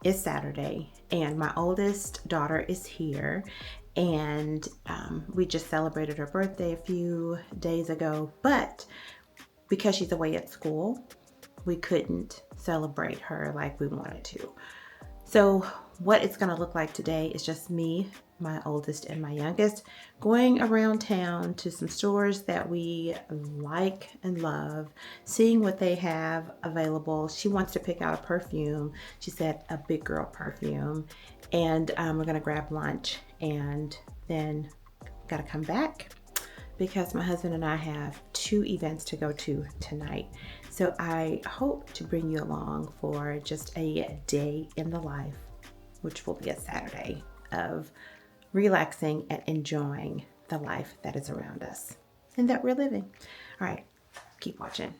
It's Saturday and my oldest daughter is here, and we just celebrated her birthday a few days ago, but because she's away at school, we couldn't celebrate her like we wanted to. So what it's gonna look like today is just me, my oldest and my youngest, going around town to some stores that we like and love, seeing what they have available. She wants to pick out a perfume. She said a big girl perfume. And we're gonna grab lunch and then gotta come back because my husband and I have 2 events to go to tonight. So I hope to bring you along for just a day in the life, which will be a Saturday of relaxing and enjoying the life that is around us and that we're living. All right, keep watching.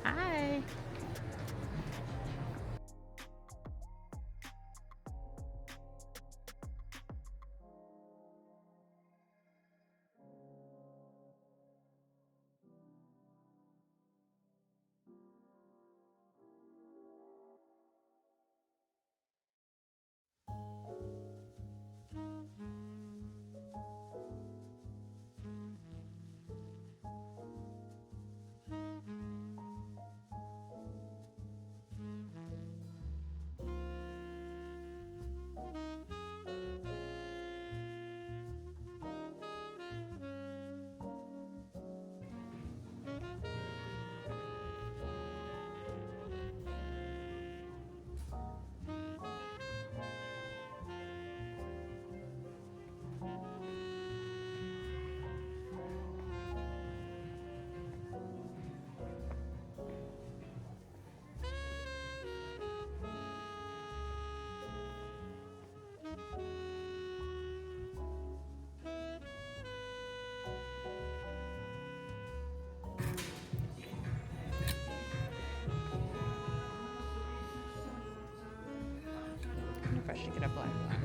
Hi. I wonder if I should get a black one.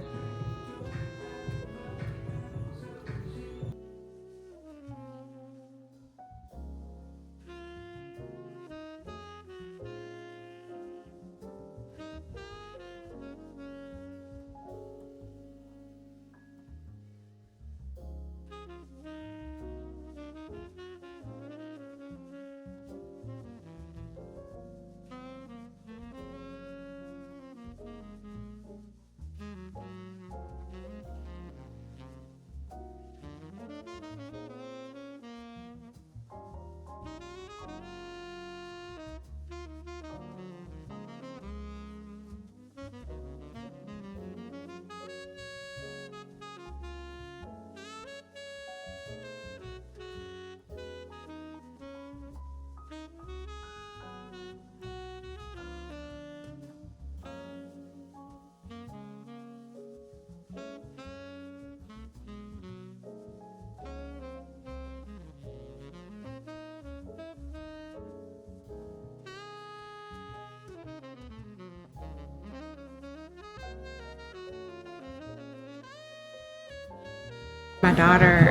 My daughter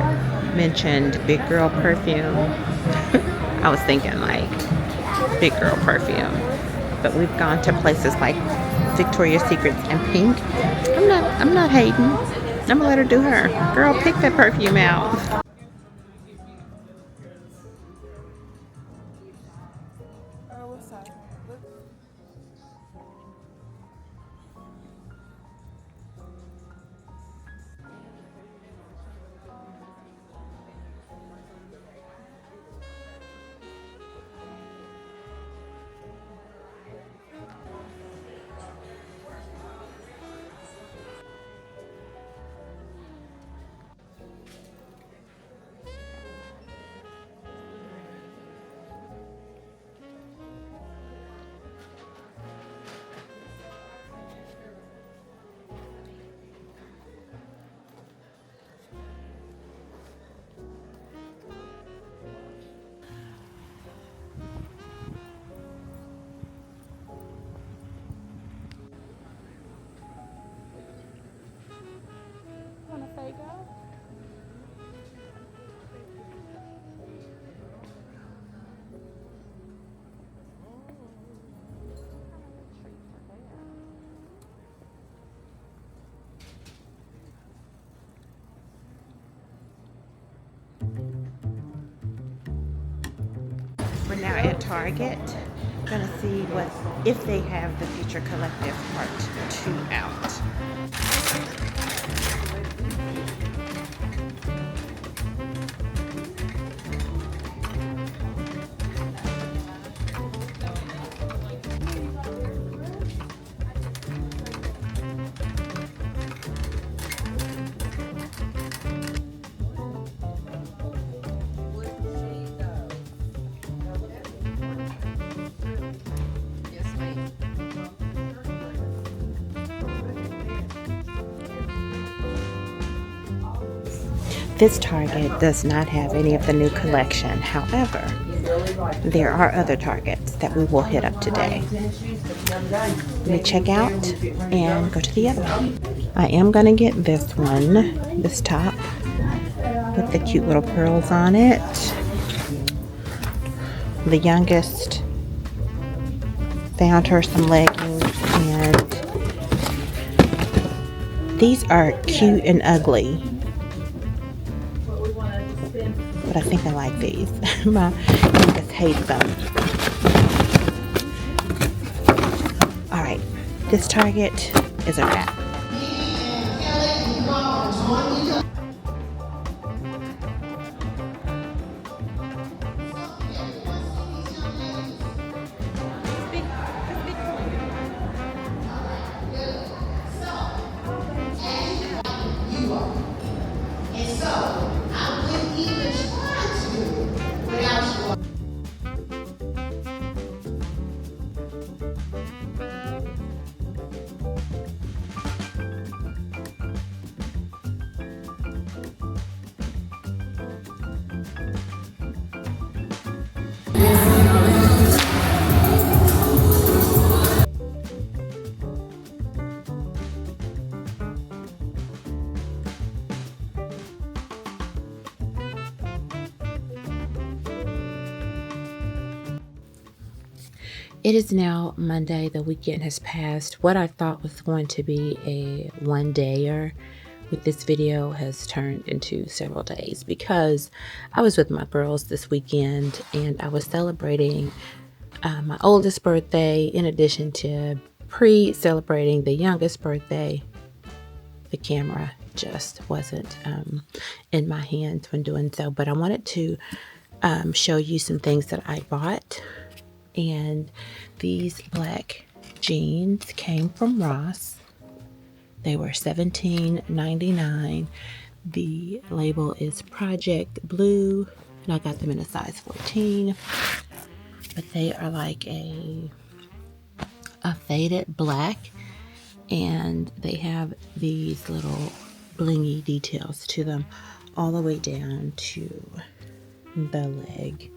mentioned big girl perfume. I was thinking like big girl perfume, but we've gone to places like Victoria's Secrets and Pink. I'm not hating. I'm gonna let her do her. Girl, pick that perfume out. We're now at Target. Gonna see if they have the Future Collective Part 2 out. This Target does not have any of the new collection. However, there are other Targets that we will hit up today. Let me check out and go to the other one. I am going to get this one, this top, with the cute little pearls on it. The youngest found her some leggings, and these are cute and ugly. But I think I like these. My youngest hates them. Alright, this Target is a wrap. It is now Monday. The weekend has passed. What I thought was going to be a one-dayer with this video has turned into several days because I was with my girls this weekend and I was celebrating my oldest birthday in addition to pre-celebrating the youngest birthday. The camera just wasn't in my hands when doing so, but I wanted to show you some things that I bought. And these black jeans came from Ross. They were $17.99. The label is Project Blue, and I got them in a size 14. But they are like a faded black, and they have these little blingy details to them all the way down to the leg.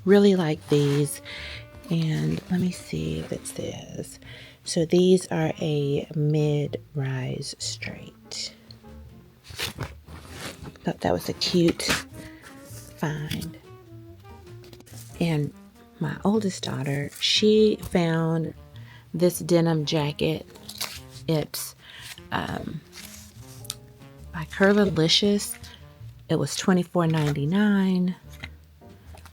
Really like these, and let me see if it says. So these are a mid-rise straight. Thought that was a cute find. And my oldest daughter, she found this denim jacket. It's by Curvilicious. It was $24.99.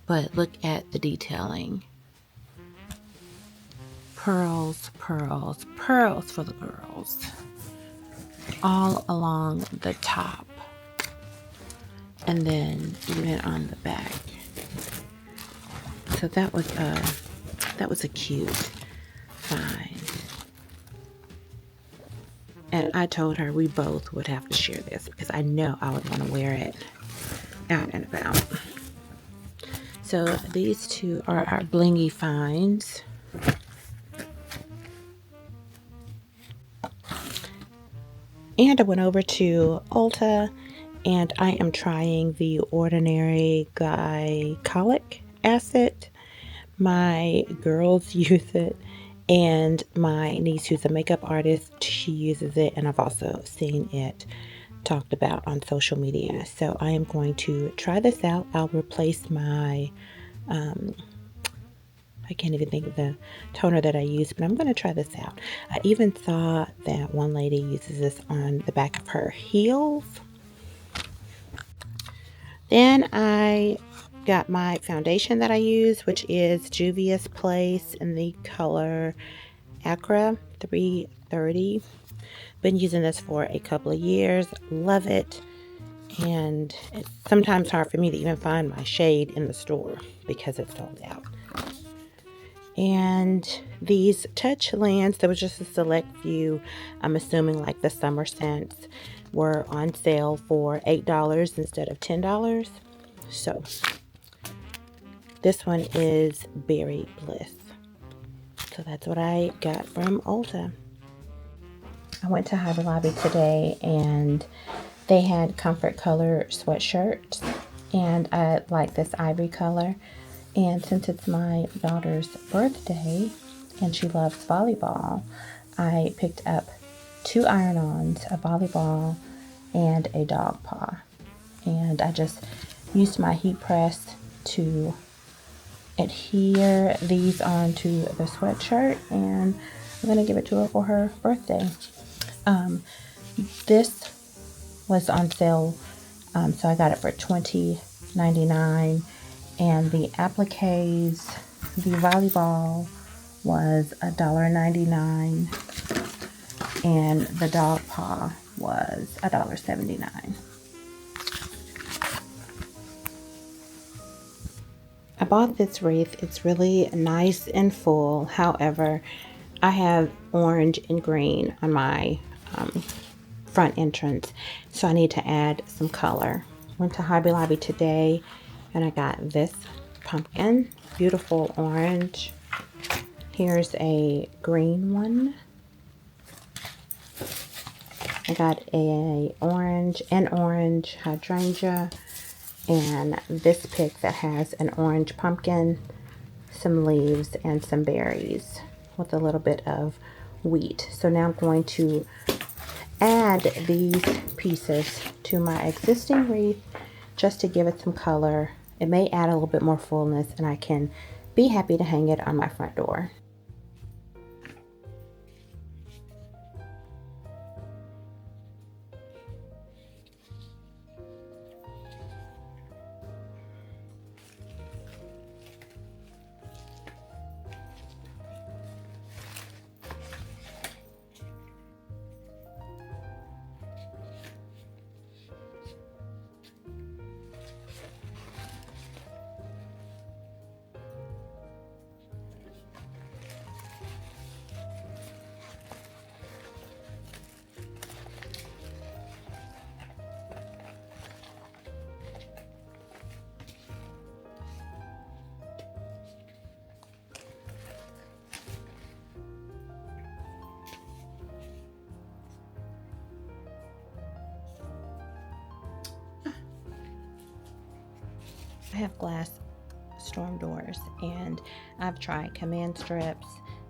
But look at the detailing. Pearls, pearls, pearls for the girls. All along the top. And then even on the back. So that was a cute find. And I told her we both would have to share this because I know I would want to wear it out and about. So these two are our blingy finds. And I went over to Ulta and I am trying the Ordinary Glycolic Acid. My girls use it And my niece, who's a makeup artist, she uses it, and I've also seen it talked about on social media. So I am going to try this out. I'll replace my I can't even think of the toner that I use, but I'm going to try this out. I even saw that one lady uses this on the back of her heels. Then I got my foundation that I use, which is Juvia's Place in the color Acra 330. Been using this for a couple of years. Love it. And it's sometimes hard for me to even find my shade in the store because it's sold out. And these touch lands, there was just a select few, I'm assuming like the summer scents, were on sale for $8 instead of $10. So this one is Berry Bliss. So that's what I got from Ulta. I went to Hobby Lobby today and they had comfort color sweatshirts, and I like this ivory color. And since it's my daughter's birthday and she loves volleyball, I picked up 2 iron-ons, a volleyball and a dog paw. And I just used my heat press to adhere these onto the sweatshirt, and I'm going to give it to her for her birthday. This was on sale, so I got it for $20.99. And the appliques, the volleyball was $1.99, and the dog paw was $1.79. I bought this wreath. It's really nice and full. However, I have orange and green on my front entrance, so I need to add some color. Went to Hobby Lobby today and I got this pumpkin, beautiful orange. Here's a green one. I got an orange hydrangea, and this pick that has an orange pumpkin, some leaves, and some berries with a little bit of wheat. So now I'm going to add these pieces to my existing wreath just to give it some color. It may add a little bit more fullness, and I can be happy to hang it on my front door. I have glass storm doors, and I've tried command strips.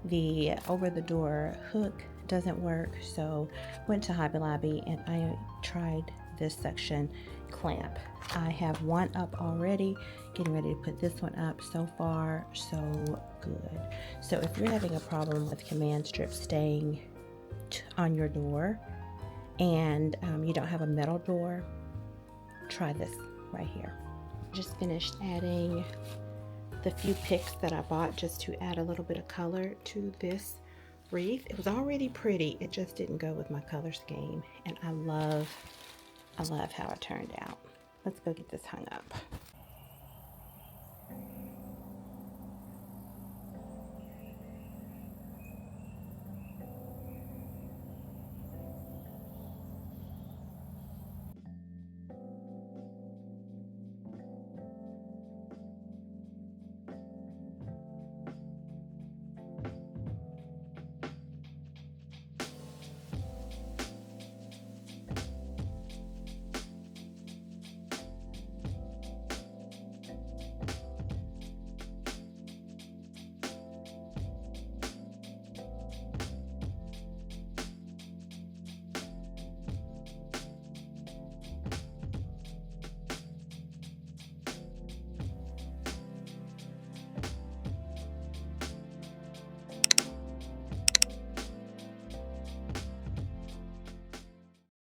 The over the door hook doesn't work, so went to Hobby Lobby and I tried this suction clamp. I have one up already, getting ready to put this one up. So far so good. So if you're having a problem with command strips staying on your door and you don't have a metal door, try this right here. Just finished adding the few picks that I bought just to add a little bit of color to this wreath. It was already pretty, it just didn't go with my color scheme, and I love how it turned out. Let's go get this hung up.